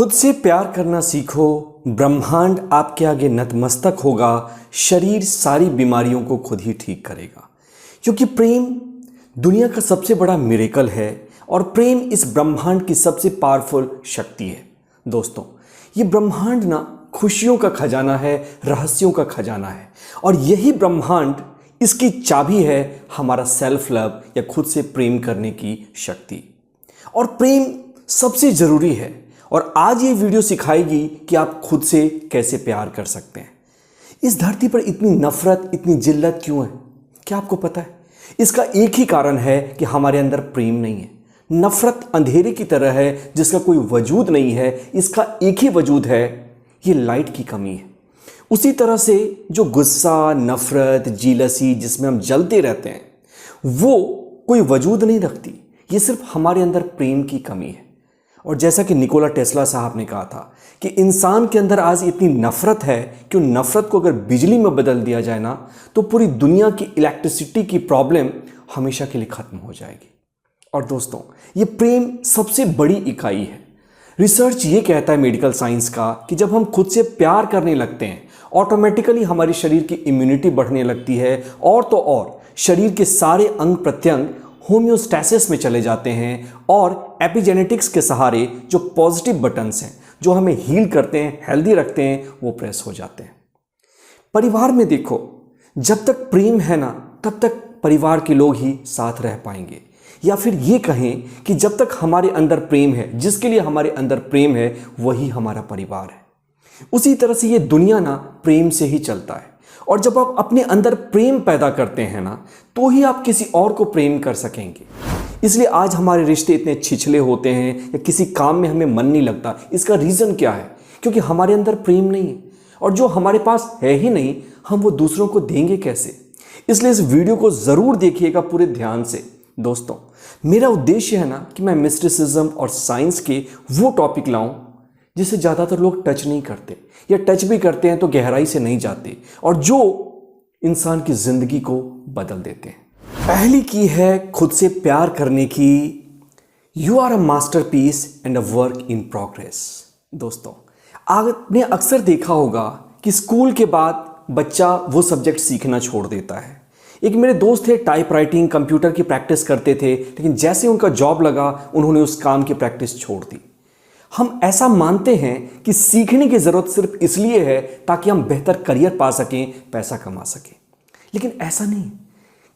खुद से प्यार करना सीखो, ब्रह्मांड आपके आगे नतमस्तक होगा, शरीर सारी बीमारियों को खुद ही ठीक करेगा। क्योंकि प्रेम दुनिया का सबसे बड़ा मिरेकल है और प्रेम इस ब्रह्मांड की सबसे पावरफुल शक्ति है। दोस्तों, ये ब्रह्मांड ना खुशियों का खजाना है, रहस्यों का खजाना है और यही ब्रह्मांड, इसकी चाबी है हमारा सेल्फ लव या खुद से प्रेम करने की शक्ति। और प्रेम सबसे ज़रूरी है और आज ये वीडियो सिखाएगी कि आप खुद से कैसे प्यार कर सकते हैं। इस धरती पर इतनी नफरत, इतनी जिल्लत क्यों है? क्या आपको पता है? इसका एक ही कारण है कि हमारे अंदर प्रेम नहीं है। नफरत अंधेरे की तरह है जिसका कोई वजूद नहीं है। इसका एक ही वजूद है, ये लाइट की कमी है। उसी तरह से जो गुस्सा, नफरत, जीलसी जिसमें हम जलते रहते हैं, वो कोई वजूद नहीं रखती। ये सिर्फ हमारे अंदर प्रेम की कमी है। और जैसा कि निकोला टेस्ला साहब ने कहा था कि इंसान के अंदर आज इतनी नफरत है कि उन नफरत को अगर बिजली में बदल दिया जाए ना, तो पूरी दुनिया की इलेक्ट्रिसिटी की प्रॉब्लम हमेशा के लिए खत्म हो जाएगी। और दोस्तों, ये प्रेम सबसे बड़ी इकाई है। रिसर्च ये कहता है, मेडिकल साइंस का, कि जब हम खुद से प्यार करने लगते हैं, ऑटोमेटिकली हमारे शरीर की इम्यूनिटी बढ़ने लगती है और तो और शरीर के सारे अंग प्रत्यंग होम्योस्टैसिस में चले जाते हैं और एपिजेनेटिक्स के सहारे जो पॉजिटिव बटन्स हैं जो हमें हील करते हैं, हेल्दी रखते हैं, वो प्रेस हो जाते हैं। परिवार में देखो, जब तक प्रेम है ना, तब तक परिवार के लोग ही साथ रह पाएंगे। या फिर ये कहें कि जब तक हमारे अंदर प्रेम है, जिसके लिए हमारे अंदर प्रेम है, वही हमारा परिवार है। उसी तरह से ये दुनिया ना प्रेम से ही चलता है। और जब आप अपने अंदर प्रेम पैदा करते हैं ना, तो ही आप किसी और को प्रेम कर सकेंगे। इसलिए आज हमारे रिश्ते इतने छिछले होते हैं या किसी काम में हमें मन नहीं लगता। इसका रीज़न क्या है? क्योंकि हमारे अंदर प्रेम नहीं है और जो हमारे पास है ही नहीं, हम वो दूसरों को देंगे कैसे? इसलिए इस वीडियो को ज़रूर देखिएगा पूरे ध्यान से। दोस्तों, मेरा उद्देश्य है ना कि मैं मिस्टिसिज्म और साइंस के वो टॉपिक लाऊं जिसे ज़्यादातर लोग टच नहीं करते, या टच भी करते हैं तो गहराई से नहीं जाते, और जो इंसान की ज़िंदगी को बदल देते हैं। पहली की है खुद से प्यार करने की, you are a masterpiece and a work in progress. दोस्तों, आपने अक्सर देखा होगा कि स्कूल के बाद बच्चा वो सब्जेक्ट सीखना छोड़ देता है। एक मेरे दोस्त थे, टाइपराइटिंग, कंप्यूटर की प्रैक्टिस करते थे, लेकिन जैसे उनका जॉब लगा, उन्होंने उस काम की प्रैक्टिस छोड़ दी। हम ऐसा मानते हैं कि सीखने की ज़रूरत सिर्फ इसलिए है ताकि हम बेहतर करियर पा सकें, पैसा कमा सकें, लेकिन ऐसा नहीं।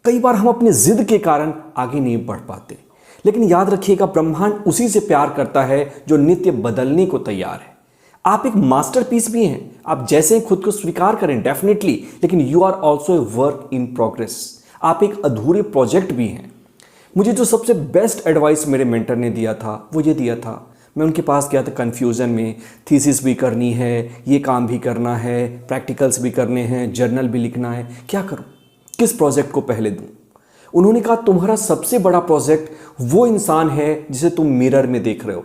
कई बार हम अपनी ज़िद के कारण आगे नहीं बढ़ पाते। लेकिन याद रखिएगा, ब्रह्मांड उसी से प्यार करता है जो नित्य बदलने को तैयार है। आप एक मास्टरपीस भी हैं। आप जैसे खुद को स्वीकार करें डेफिनेटली, लेकिन you are also a work in progress. आप एक अधूरे प्रोजेक्ट भी हैं। मुझे जो सबसे बेस्ट एडवाइस मेरे मेंटर ने दिया था, वो ये दिया था। मैं उनके पास गया था कन्फ्यूज़न में, थीसिस भी करनी है, ये काम भी करना है, प्रैक्टिकल्स भी करने हैं, जर्नल भी लिखना है, क्या करूं, किस प्रोजेक्ट को पहले दूं? उन्होंने कहा, तुम्हारा सबसे बड़ा प्रोजेक्ट वो इंसान है जिसे तुम मिरर में देख रहे हो,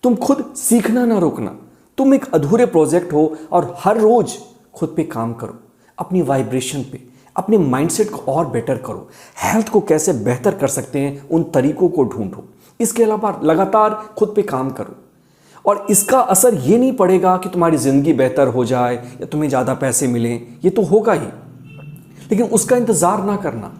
तुम खुद सीखना ना रोकना। तुम एक अधूरे प्रोजेक्ट हो और हर रोज खुद पे काम करो, अपनी वाइब्रेशन पे, अपने माइंडसेट को और बेटर करो। हेल्थ को कैसे बेहतर कर सकते हैं, उन तरीकों को ढूंढो। इसके अलावा लगातार खुद पे काम करो और इसका असर ये नहीं पड़ेगा कि तुम्हारी ज़िंदगी बेहतर हो जाए या तुम्हें ज़्यादा पैसे मिलें, ये तो होगा ही, लेकिन उसका इंतज़ार ना करना।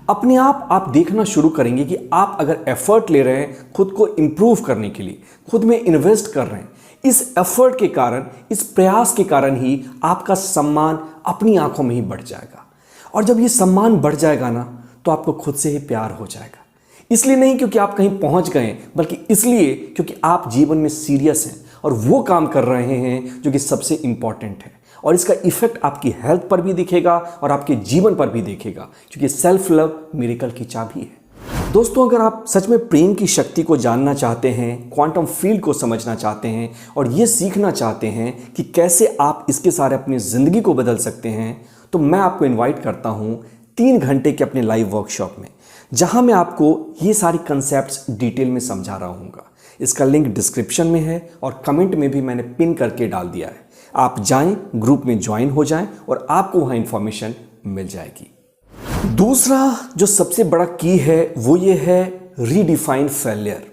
अपने आप देखना शुरू करेंगे कि आप अगर एफर्ट ले रहे हैं खुद को इम्प्रूव करने के लिए, खुद में इन्वेस्ट कर रहे हैं, इस एफर्ट के कारण, इस प्रयास के कारण ही आपका सम्मान अपनी आंखों में ही बढ़ जाएगा। और जब ये सम्मान बढ़ जाएगा ना, तो आपको खुद से ही प्यार हो जाएगा। इसलिए नहीं क्योंकि आप कहीं पहुंच गए, बल्कि इसलिए क्योंकि आप जीवन में सीरियस हैं और वो काम कर रहे हैं जो कि सबसे इंपॉर्टेंट है। और इसका इफेक्ट आपकी हेल्थ पर भी दिखेगा और आपके जीवन पर भी दिखेगा, क्योंकि सेल्फ लव मिरेकल की चाबी है। दोस्तों, अगर आप सच में प्रेम की शक्ति को जानना चाहते हैं, क्वांटम फील्ड को समझना चाहते हैं और ये सीखना चाहते हैं कि कैसे आप इसके सारे अपनी ज़िंदगी को बदल सकते हैं, तो मैं आपको इन्वाइट करता हूँ 3 घंटे के अपने लाइव वर्कशॉप में, जहां मैं आपको ये सारी कंसेप्ट्स डिटेल में समझा रहा हूँगा। इसका लिंक डिस्क्रिप्शन में है और कमेंट में भी मैंने पिन करके डाल दिया है। आप जाएं, ग्रुप में ज्वाइन हो जाएं और आपको वहां इंफॉर्मेशन मिल जाएगी। दूसरा जो सबसे बड़ा की है वो ये है रीडिफाइन फेलियर।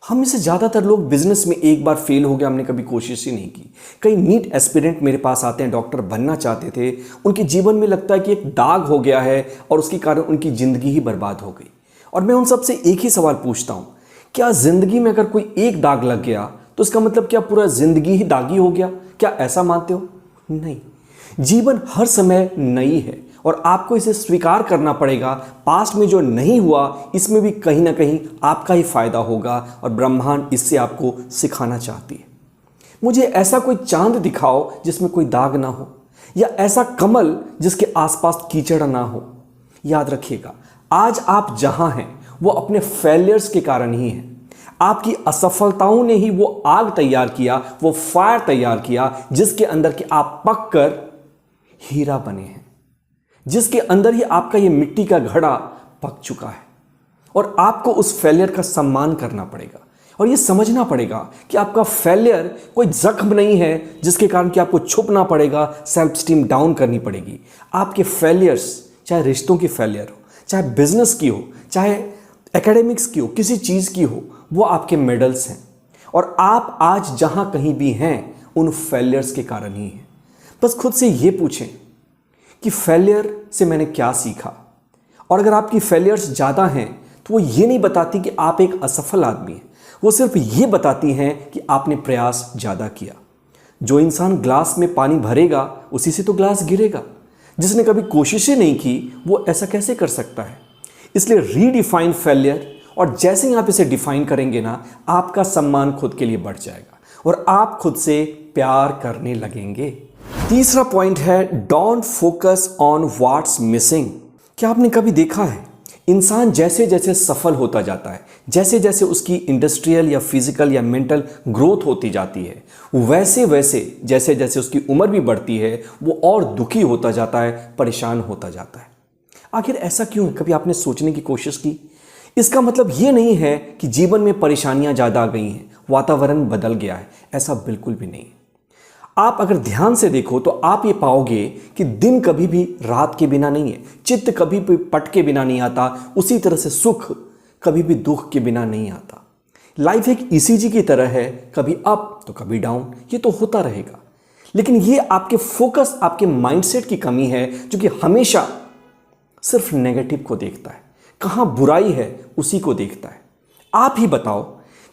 हम में से ज़्यादातर लोग बिजनेस में एक बार फेल हो गया, हमने कभी कोशिश ही नहीं की। कई नीट एस्पिरेंट मेरे पास आते हैं, डॉक्टर बनना चाहते थे, उनके जीवन में लगता है कि एक दाग हो गया है और उसके कारण उनकी ज़िंदगी ही बर्बाद हो गई। और मैं उन सबसे एक ही सवाल पूछता हूँ, क्या ज़िंदगी में अगर कोई एक दाग लग गया तो इसका मतलब क्या पूरा ज़िंदगी ही दागी हो गया? क्या ऐसा मानते हो? नहीं, जीवन हर समय नई है और आपको इसे स्वीकार करना पड़ेगा। पास्ट में जो नहीं हुआ इसमें भी कहीं ना कहीं आपका ही फायदा होगा और ब्रह्मांड इससे आपको सिखाना चाहती है। मुझे ऐसा कोई चांद दिखाओ जिसमें कोई दाग ना हो, या ऐसा कमल जिसके आसपास कीचड़ ना हो। याद रखिएगा, आज आप जहां हैं वो अपने फेलियर्स के कारण ही हैं। आपकी असफलताओं ने ही वो आग तैयार किया, वो फायर तैयार किया जिसके अंदर के आप पककर हीरा बने हैं, जिसके अंदर ही आपका ये मिट्टी का घड़ा पक चुका है। और आपको उस फेलियर का सम्मान करना पड़ेगा और ये समझना पड़ेगा कि आपका फेलियर कोई जख्म नहीं है जिसके कारण कि आपको छुपना पड़ेगा, सेल्फ स्टीम डाउन करनी पड़ेगी। आपके फेलियर्स, चाहे रिश्तों की फेलियर हो, चाहे बिजनेस की हो, चाहे एकेडमिक्स की हो, किसी चीज़ की हो, वो आपके मेडल्स हैं। और आप आज जहां कहीं भी हैं उन फेलियर्स के कारण ही हैं। बस खुद से ये पूछें कि फेलियर से मैंने क्या सीखा। और अगर आपकी फेलियर्स ज़्यादा हैं तो वो ये नहीं बताती कि आप एक असफल आदमी हैं, वो सिर्फ ये बताती हैं कि आपने प्रयास ज़्यादा किया। जो इंसान ग्लास में पानी भरेगा उसी से तो ग्लास गिरेगा। जिसने कभी कोशिशें नहीं की वो ऐसा कैसे कर सकता है? इसलिए रीडिफाइन फेलियर, और जैसे ही आप इसे डिफाइन करेंगे ना, आपका सम्मान खुद के लिए बढ़ जाएगा और आप खुद से प्यार करने लगेंगे। तीसरा पॉइंट है, don't focus on what's missing. क्या आपने कभी देखा है, इंसान जैसे जैसे सफल होता जाता है, जैसे जैसे उसकी इंडस्ट्रियल या फिजिकल या मेंटल ग्रोथ होती जाती है, वैसे वैसे जैसे जैसे उसकी उम्र भी बढ़ती है वो और दुखी होता जाता है, परेशान होता जाता है। आखिर ऐसा क्यों है? कभी आपने सोचने की कोशिश की? इसका मतलब ये नहीं है कि जीवन में परेशानियां ज़्यादा आ गई हैं, वातावरण बदल गया है, ऐसा बिल्कुल भी नहीं। आप अगर ध्यान से देखो तो आप ये पाओगे कि दिन कभी भी रात के बिना नहीं है, चित्त कभी भी पट के बिना नहीं आता, उसी तरह से सुख कभी भी दुख के बिना नहीं आता। लाइफ एक ईसीजी की तरह है, कभी अप तो कभी डाउन, ये तो होता रहेगा। लेकिन ये आपके फोकस, आपके माइंडसेट की कमी है जो कि हमेशा सिर्फ नेगेटिव को देखता है, कहाँ बुराई है उसी को देखता है। आप ही बताओ,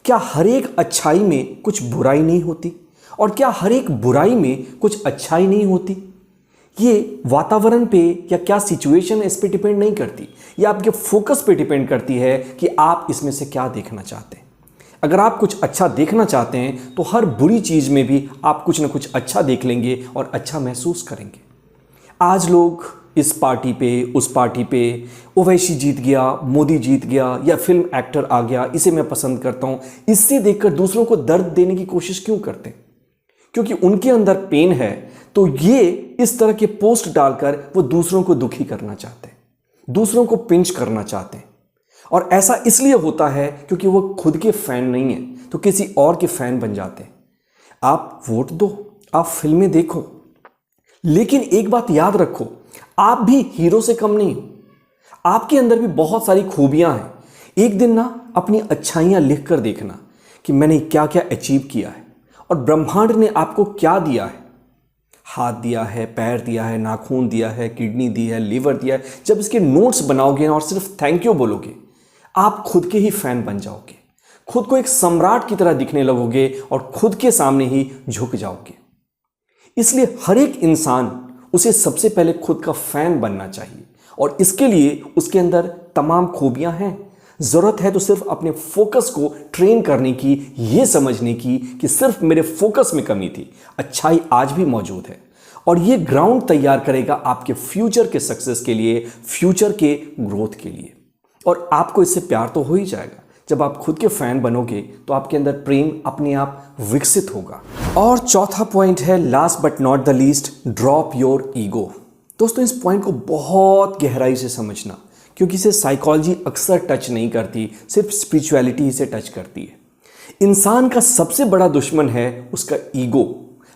क्या हर एक अच्छाई में कुछ बुराई नहीं होती? और क्या हर एक बुराई में कुछ अच्छाई नहीं होती? ये वातावरण पे या क्या सिचुएशन है इस पे डिपेंड नहीं करती, ये आपके फोकस पे डिपेंड करती है कि आप इसमें से क्या देखना चाहते हैं। अगर आप कुछ अच्छा देखना चाहते हैं तो हर बुरी चीज़ में भी आप कुछ ना कुछ अच्छा देख लेंगे और अच्छा महसूस करेंगे। आज लोग इस पार्टी पे, उस पार्टी पे, ओवैसी जीत गया, मोदी जीत गया, या फिल्म एक्टर आ गया, इसे मैं पसंद करता हूँ, इससे देखकर दूसरों को दर्द देने की कोशिश क्यों करते हैं? क्योंकि उनके अंदर पेन है, तो ये इस तरह के पोस्ट डालकर वो दूसरों को दुखी करना चाहते हैं, दूसरों को पिंच करना चाहते हैं। और ऐसा इसलिए होता है क्योंकि वो खुद के फैन नहीं हैं तो किसी और के फैन बन जाते हैं। आप वोट दो, आप फिल्में देखो, लेकिन एक बात याद रखो, आप भी हीरो से कम नहीं हो। आपके अंदर भी बहुत सारी खूबियां हैं। एक दिन ना अपनी अच्छाइयां लिख कर देखना कि मैंने क्या क्या अचीव किया है और ब्रह्मांड ने आपको क्या दिया है। हाथ दिया है, पैर दिया है, नाखून दिया है, किडनी दी है, लीवर दिया है। जब इसके नोट्स बनाओगे और सिर्फ थैंक यू बोलोगे, आप खुद के ही फैन बन जाओगे, खुद को एक सम्राट की तरह दिखने लगोगे और खुद के सामने ही झुक जाओगे। इसलिए हर एक इंसान, उसे सबसे पहले खुद का फैन बनना चाहिए और इसके लिए उसके अंदर तमाम खूबियां हैं। ज़रूरत है तो सिर्फ अपने फोकस को ट्रेन करने की, ये समझने की कि सिर्फ मेरे फोकस में कमी थी, अच्छाई आज भी मौजूद है। और ये ग्राउंड तैयार करेगा आपके फ्यूचर के सक्सेस के लिए, फ्यूचर के ग्रोथ के लिए। और आपको इससे प्यार तो हो ही जाएगा। जब आप खुद के फैन बनोगे तो आपके अंदर प्रेम अपने आप विकसित होगा। और चौथा पॉइंट है, last but not the least, drop your ego. दोस्तों, इस पॉइंट को बहुत गहराई से समझना, क्योंकि इसे साइकोलॉजी अक्सर टच नहीं करती, सिर्फ स्पिरिचुअलिटी इसे टच करती है। इंसान का सबसे बड़ा दुश्मन है उसका ईगो,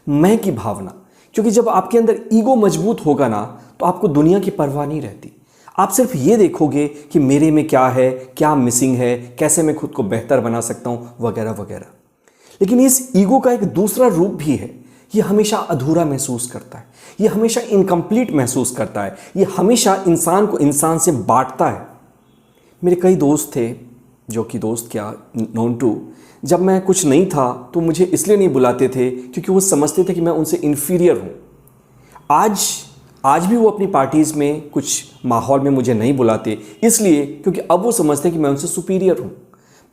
मैं की भावना। क्योंकि जब आपके अंदर ईगो मजबूत होगा ना तो आपको दुनिया की परवाह नहीं रहती। आप सिर्फ ये देखोगे कि मेरे में क्या है, क्या मिसिंग है, कैसे मैं खुद को बेहतर बना सकता हूं, वगैरह वगैरह। लेकिन इस ईगो का एक दूसरा रूप भी है। ये हमेशा अधूरा महसूस करता है, ये हमेशा इनकम्प्लीट महसूस करता है, ये हमेशा इंसान को इंसान से बांटता है। मेरे कई दोस्त थे, जो कि दोस्त क्या, नोन टू, जब मैं कुछ नहीं था तो मुझे इसलिए नहीं बुलाते थे क्योंकि वो समझते थे कि मैं उनसे इन्फीरियर हूँ। आज भी वो अपनी पार्टीज़ में कुछ माहौल में मुझे नहीं बुलाते, इसलिए क्योंकि अब वो समझते हैं कि मैं उनसे सुपीरियर हूँ।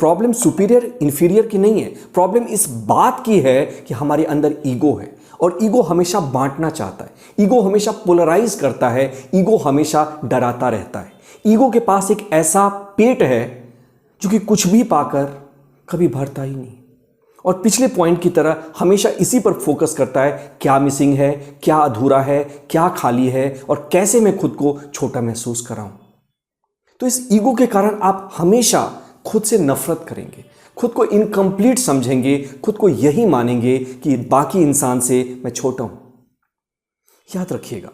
प्रॉब्लम सुपीरियर इन्फीरियर की नहीं है, प्रॉब्लम इस बात की है कि हमारे अंदर ईगो है, और ईगो हमेशा बांटना चाहता है, ईगो हमेशा पोलराइज करता है, ईगो हमेशा डराता रहता है। ईगो के पास एक ऐसा पेट है जो कि कुछ भी पाकर कभी भरता ही नहीं, और पिछले पॉइंट की तरह हमेशा इसी पर फोकस करता है, क्या मिसिंग है, क्या अधूरा है, क्या खाली है, और कैसे मैं खुद को छोटा महसूस कराऊं। तो इस ईगो के कारण आप हमेशा खुद से नफरत करेंगे, खुद को इनकम्प्लीट समझेंगे, खुद को यही मानेंगे कि बाकी इंसान से मैं छोटा हूं। याद रखिएगा,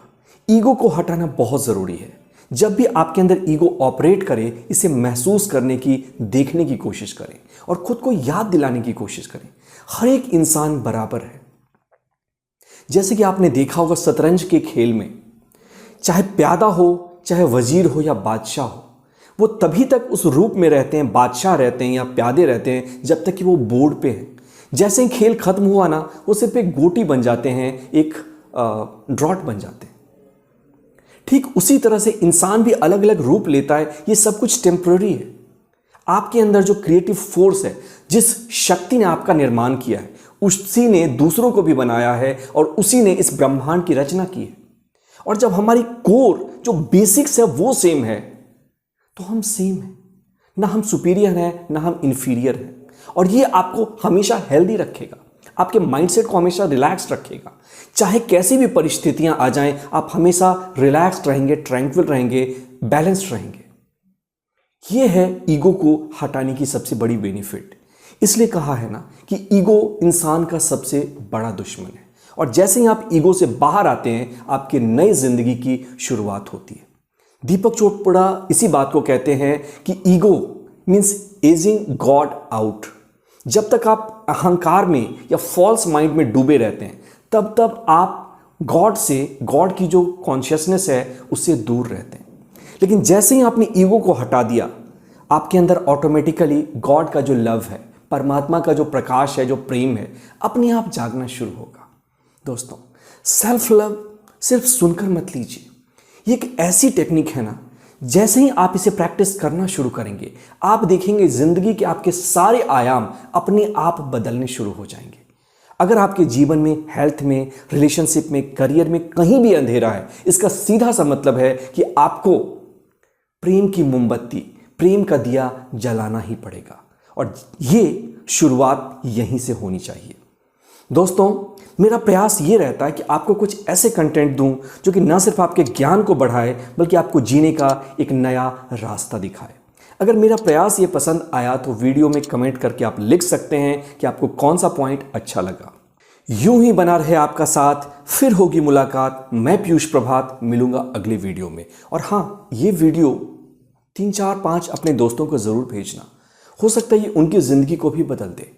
ईगो को हटाना बहुत जरूरी है। जब भी आपके अंदर ईगो ऑपरेट करे, इसे महसूस करने की, देखने की कोशिश करें और खुद को याद दिलाने की कोशिश करें, हर एक इंसान बराबर है। जैसे कि आपने देखा होगा शतरंज के खेल में, चाहे प्यादा हो, चाहे वजीर हो या बादशाह हो, वो तभी तक उस रूप में रहते हैं, बादशाह रहते हैं या प्यादे रहते हैं, जब तक कि वो बोर्ड पे हैं। जैसे ही खेल खत्म हुआ ना, वो सिर्फ एक गोटी बन जाते हैं, एक ड्रॉट बन जाते हैं। ठीक उसी तरह से इंसान भी अलग अलग रूप लेता है, ये सब कुछ टेम्पररी है। आपके अंदर जो क्रिएटिव फोर्स है, जिस शक्ति ने आपका निर्माण किया है, उसी ने दूसरों को भी बनाया है और उसी ने इस ब्रह्मांड की रचना की है। और जब हमारी कोर जो बेसिक्स है वो सेम है, तो हम सेम हैं, ना हम सुपीरियर हैं ना हम इन्फीरियर हैं। और ये आपको हमेशा हेल्दी रखेगा, आपके माइंडसेट को हमेशा रिलैक्स रखेगा। चाहे कैसी भी परिस्थितियां आ जाएं, आप हमेशा रिलैक्स्ड रहेंगे, ट्रैंक्विल रहेंगे, बैलेंस्ड रहेंगे। यह है ईगो को हटाने की सबसे बड़ी बेनिफिट। इसलिए कहा है ना कि ईगो इंसान का सबसे बड़ा दुश्मन है, और जैसे ही आप ईगो से बाहर आते हैं, आपकी नई जिंदगी की शुरुआत होती है। दीपक चोपड़ा इसी बात को कहते हैं कि ego means ageing God out. जब तक आप अहंकार में या फॉल्स माइंड में डूबे रहते हैं, तब तब आप गॉड से, गॉड की जो कॉन्शियसनेस है, उससे दूर रहते हैं। लेकिन जैसे ही आपने ईगो को हटा दिया, आपके अंदर ऑटोमेटिकली गॉड का जो लव है, परमात्मा का जो प्रकाश है, जो प्रेम है, अपने आप जागना शुरू होगा। दोस्तों, सेल्फ लव सिर्फ सुनकर मत लीजिए, ये एक ऐसी टेक्निक है ना, जैसे ही आप इसे प्रैक्टिस करना शुरू करेंगे, आप देखेंगे जिंदगी के आपके सारे आयाम अपने आप बदलने शुरू हो जाएंगे। अगर आपके जीवन में, हेल्थ में, रिलेशनशिप में, करियर में कहीं भी अंधेरा है, इसका सीधा सा मतलब है कि आपको प्रेम की मोमबत्ती, प्रेम का दिया जलाना ही पड़ेगा, और ये शुरुआत यहीं से होनी चाहिए। दोस्तों, मेरा प्रयास ये रहता है कि आपको कुछ ऐसे कंटेंट दूं जो कि न सिर्फ आपके ज्ञान को बढ़ाए, बल्कि आपको जीने का एक नया रास्ता दिखाए। अगर मेरा प्रयास ये पसंद आया तो वीडियो में कमेंट करके आप लिख सकते हैं कि आपको कौन सा पॉइंट अच्छा लगा। यूं ही बना रहे आपका साथ, फिर होगी मुलाकात। मैं पीयूष प्रभात मिलूंगा अगले वीडियो में। और हाँ, ये वीडियो 3, 4, 5 अपने दोस्तों को ज़रूर भेजना, हो सकता है ये उनकी ज़िंदगी को भी बदल दे।